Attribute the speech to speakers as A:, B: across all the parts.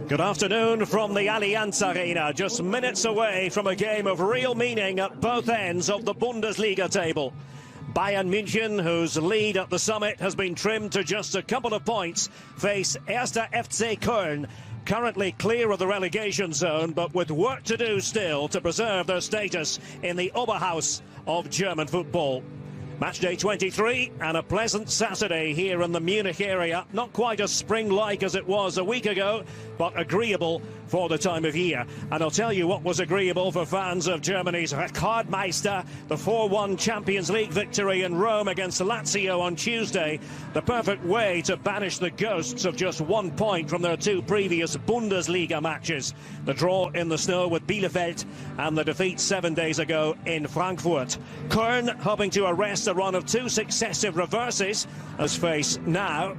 A: Good afternoon from the Allianz Arena, just minutes away from a game of real meaning at both ends of the Bundesliga table. Bayern München, whose lead at the summit has been trimmed to just a couple of points, face 1. FC Köln, currently clear of the relegation zone, but with work to do still to preserve their status in the Oberhaus of German football. Match day 23 and a pleasant Saturday here in the Munich area. Not quite as spring-like as it was a week ago, but agreeable for the time of year. And I'll tell you what was agreeable for fans of Germany's Rekordmeister, the 4-1 Champions League victory in Rome against Lazio on Tuesday. The perfect way to banish the ghosts of just 1 point from their two previous Bundesliga matches. The draw in the snow with Bielefeld and the defeat 7 days ago in Frankfurt. Köln hoping to arrest a run of 2 successive reverses as face now.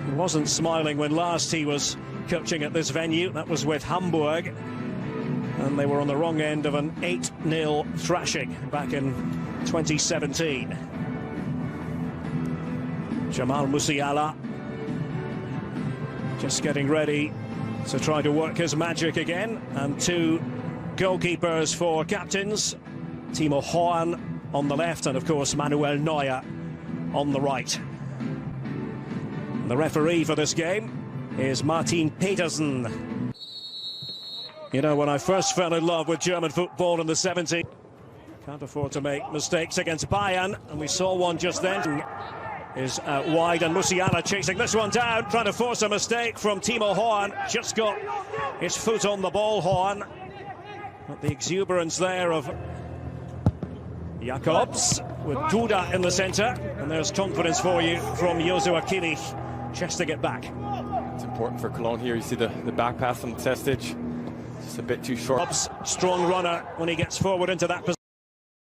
A: He wasn't smiling when last he was coaching at this venue. That was with Hamburg, and they were on the wrong end of an 8-0 thrashing back in 2017. Jamal Musiala just getting ready to try to work his magic again, and 2 goalkeepers for captains, Timo Horn on the left and of course Manuel Neuer on the right. The referee for this game is Martin Petersen. You know, when I first fell in love with German football in the 70s, can't afford to make mistakes against Bayern, and we saw one just then. Is wide, and Musiala chasing this one down, trying to force a mistake from Timo Horn. Just got his foot on the ball, Horn. But the exuberance there of Jakobs with Duda in the centre, and there's confidence for you from Joshua Kimmich, chesting it back.
B: It's important for Cologne here. You see the back pass from Testic, just a bit too short.
A: Strong runner when he gets forward into that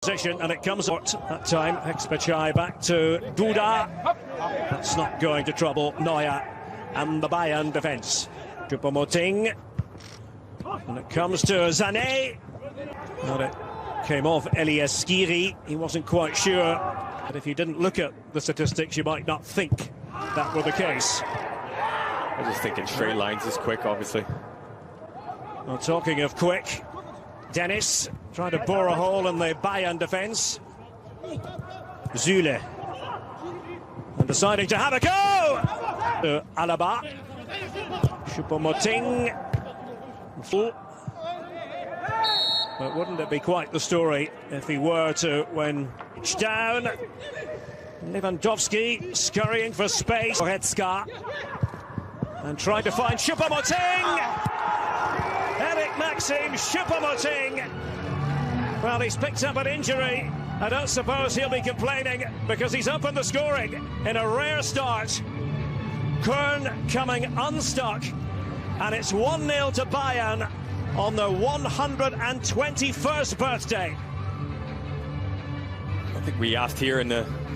A: position, and it comes out that time. Expechai back to Duda. That's not going to trouble Neuer and the Bayern defence. Choupo-Moting, and it comes to Sané. Not it. Came off Elias Skiri. He wasn't quite sure, but if you didn't look at the statistics, you might not think that were the case.
B: I just think in straight lines is quick, obviously.
A: Well, talking of quick, Dennis trying to bore a hole in the Bayern defence. Süle, and deciding to have a go! Alaba. Choupo-Moting. But wouldn't it be quite the story if he were to, when it's down, Lewandowski scurrying for space. Goretzka, and trying to find Choupo-Moting! Eric Maxim Choupo-Moting! Well, he's picked up an injury. I don't suppose he'll be complaining, because he's up in the scoring in a rare start. Köln coming unstuck, and it's 1-0 to Bayern on their 121st birthday.
B: I think we asked here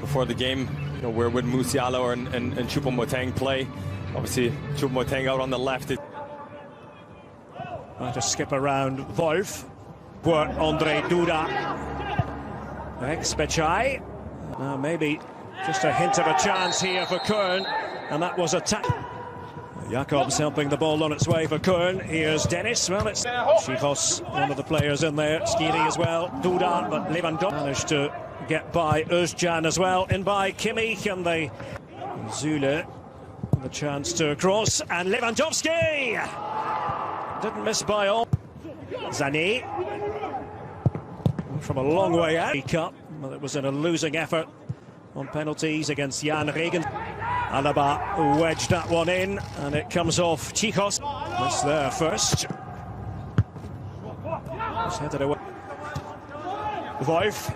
B: before the game, you know, where would Musiala and Choupo-Moting play? Obviously, Choupo-Moting out on the left.
A: Trying to skip around Wolf. Poor Andre Duda. Expechai. Maybe just a hint of a chance here for Köln, and that was a tap. Jakobs helping the ball on its way for Köln. Here's Dennis. Well, it's Schifos, one of the players in there. Skiri as well. Duda, but Lewandowski managed to get by Özcan as well. In by Kimmich, and the Süle. The chance to cross, and Lewandowski! Didn't miss by all. Sané. From a long way out. Cup, well, it was in a losing effort on penalties against Jan Regen. Alaba wedged that one in, and it comes off Chicos. That's there first. It's headed away. Wolf.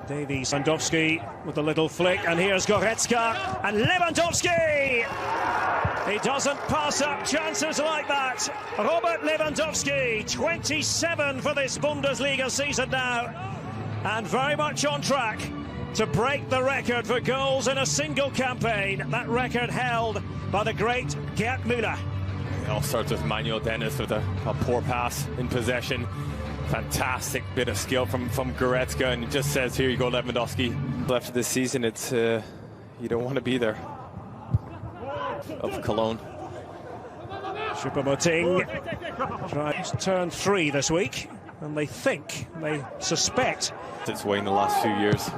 A: Davies, Lewandowski with a little flick, and here's Goretzka, and Lewandowski! He doesn't pass up chances like that. Robert Lewandowski, 27 for this Bundesliga season now, and very much on track to break the record for goals in a single campaign. That record held by the great Gerd Müller.
B: It all starts with Manuel Dennis with a poor pass in possession. Fantastic bit of skill from Goretzka, and it just says here you go Lewandowski. After this season, it's you don't want to be there. Of Cologne.
A: Choupo-Moting tries turn 3 this week, and they suspect
B: its way in the last few years.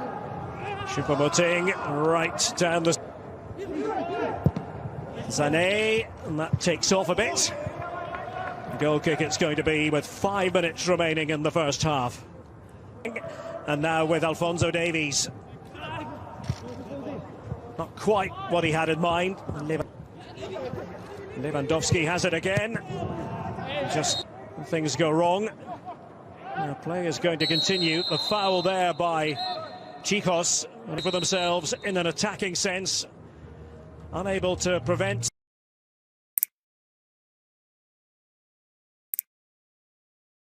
A: Choupo-Moting right down the Sané, and that takes off a bit. Goal kick it's going to be with 5 minutes remaining in the first half. And now with Alphonso Davies. Not quite what he had in mind. Lewandowski has it again. Just things go wrong. The play is going to continue. The foul there by Chicos for themselves in an attacking sense. Unable to prevent.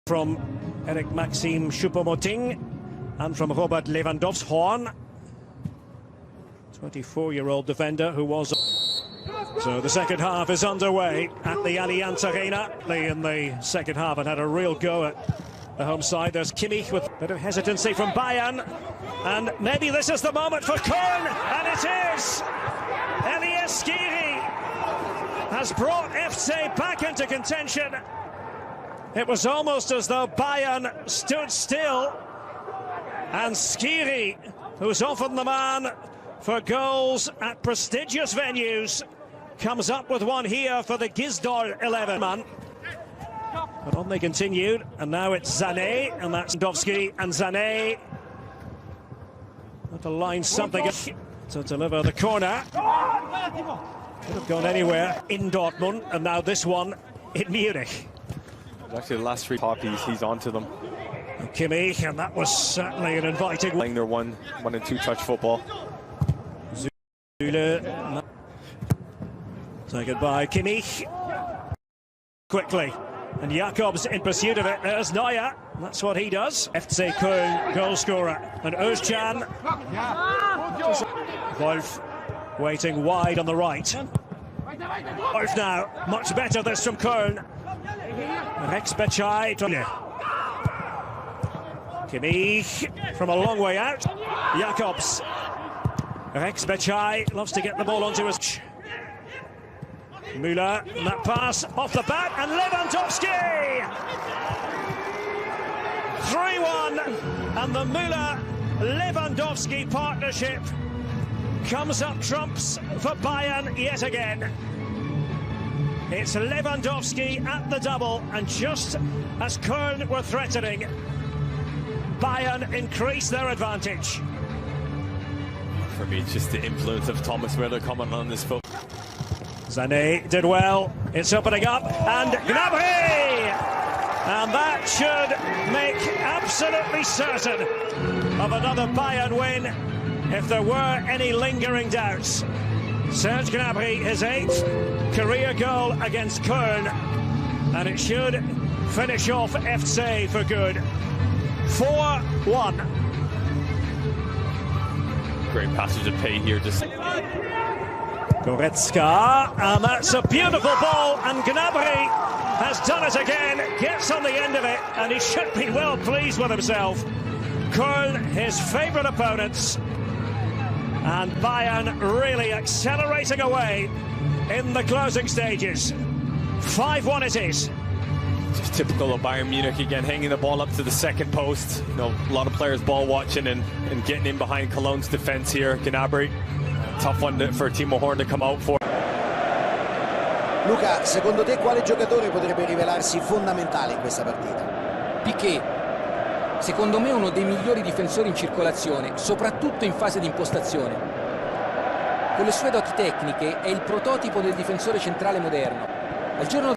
A: From Eric Maxime Choupo-Moting and from Robert Lewandowski, 24-year-old defender who was. So the second half is underway at the Allianz Arena. They in the second half had a real go at the home side. There's Kimmich with a bit of hesitancy from Bayern, and maybe this is the moment for Köln, and it is. Elias Skiri has brought FC back into contention. It was almost as though Bayern stood still, and Skiri, who's often the man for goals at prestigious venues, comes up with one here for the Gisdol 11 man. But on they continued, and now it's Sané, and that's Lewandowski, and Sané to line something to deliver the corner. Could have gone anywhere in Dortmund, and now this one in Munich.
B: Actually, the last 3 poppies, he's onto them.
A: Kimmich, and that was certainly an inviting.
B: Playing their one and 2 touch football.
A: Zule. Taken by Kimmich. Quickly. And Jakobs in pursuit of it. There's Neuer. That's what he does. FC Köln goal scorer. And Özcan. Wolf waiting wide on the right. Wolf now. Much better this from Köln. Rex Becai. Kimmich from a long way out. Jakobs. Rex Becai loves to get the ball onto his. Müller, and that pass off the bat, and Lewandowski! 3-1, and the Müller-Lewandowski partnership comes up trumps for Bayern yet again. It's Lewandowski at the double, and just as Köln were threatening, Bayern increased their advantage.
B: For me, it's just the influence of Thomas Müller coming on this foot.
A: Sané did well, it's opening up, and Gnabry! And that should make absolutely certain of another Bayern win if there were any lingering doubts. Serge Gnabry, his 8th career goal against Köln, and it should finish off FC for good. 4-1.
B: Great passage of pay here, just.
A: Goretzka, and that's a beautiful ball, and Gnabry has done it again, gets on the end of it, and he should be well pleased with himself. Köln, his favourite opponents, and Bayern really accelerating away in the closing stages. 5-1 it is.
B: Just typical of Bayern Munich again, hanging the ball up to the second post. You know, a lot of players ball watching and getting in behind Cologne's defence here. Gnabry. Tough one for Timo Horn to come out for.
C: Luca, secondo te quale giocatore potrebbe rivelarsi fondamentale in questa partita?
D: Piqué, secondo me uno dei migliori difensori in circolazione, soprattutto in fase di impostazione. Con le sue doti tecniche è il prototipo del difensore centrale moderno. Al giorno